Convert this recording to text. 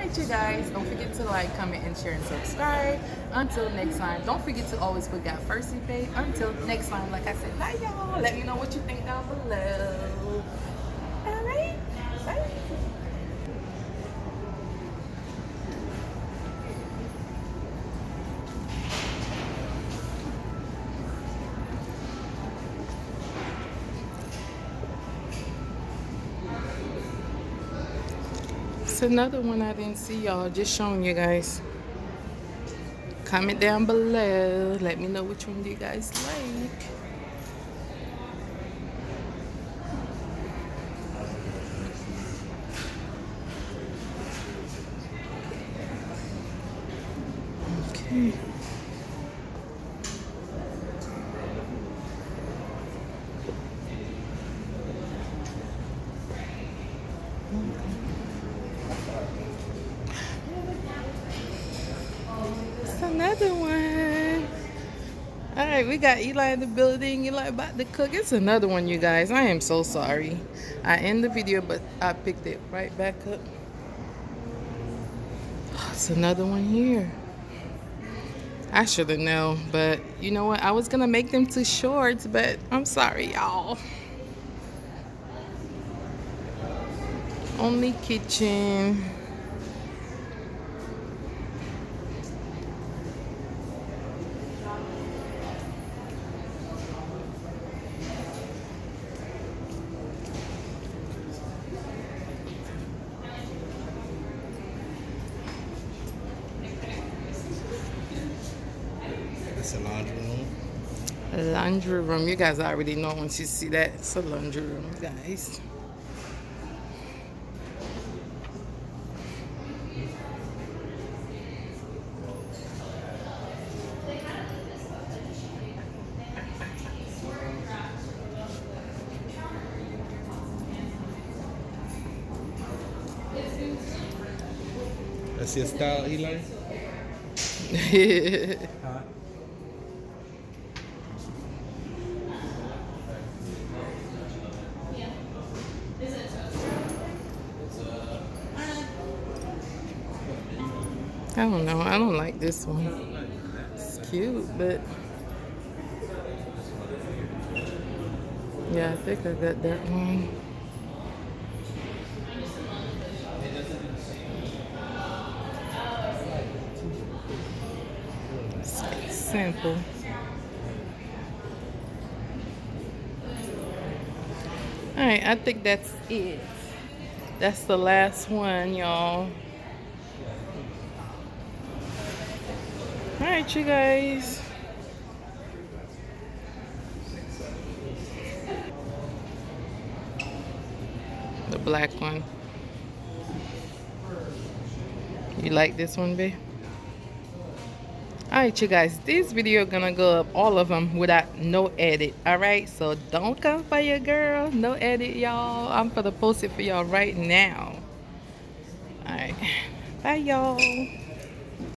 Alright, you guys, don't forget to like, comment, and share and subscribe. Until next time, don't forget to always put God first in faith. Until next time, like I said, bye y'all. Let me know what you think down below. Alright, bye. It's another one I didn't see, y'all. Just showing you guys. Comment down below. Let me know which one you guys like. Okay. It's another one. All right, we got Eli in the building. Eli about to cook. It's another one, you guys. I am so sorry. I end the video, but I picked it right back up. It's another one here. I should have known, but you know what? I was gonna make them two shorts, but I'm sorry, y'all. Only kitchen. It's a laundry room. Laundry room. You guys already know once you see that. It's a laundry room, guys. That's your style, Eli? Huh? I don't know. I don't like this one. It's cute, but yeah, I think I got that one. It's simple. All right, I think that's it. That's the last one, y'all. All right, you guys. The black one. You like this one, babe? All right, you guys, this video gonna go up all of them without no edit. All right, so don't come for your girl. No edit, y'all. I'm gonna post it for y'all right now. All right, bye, y'all.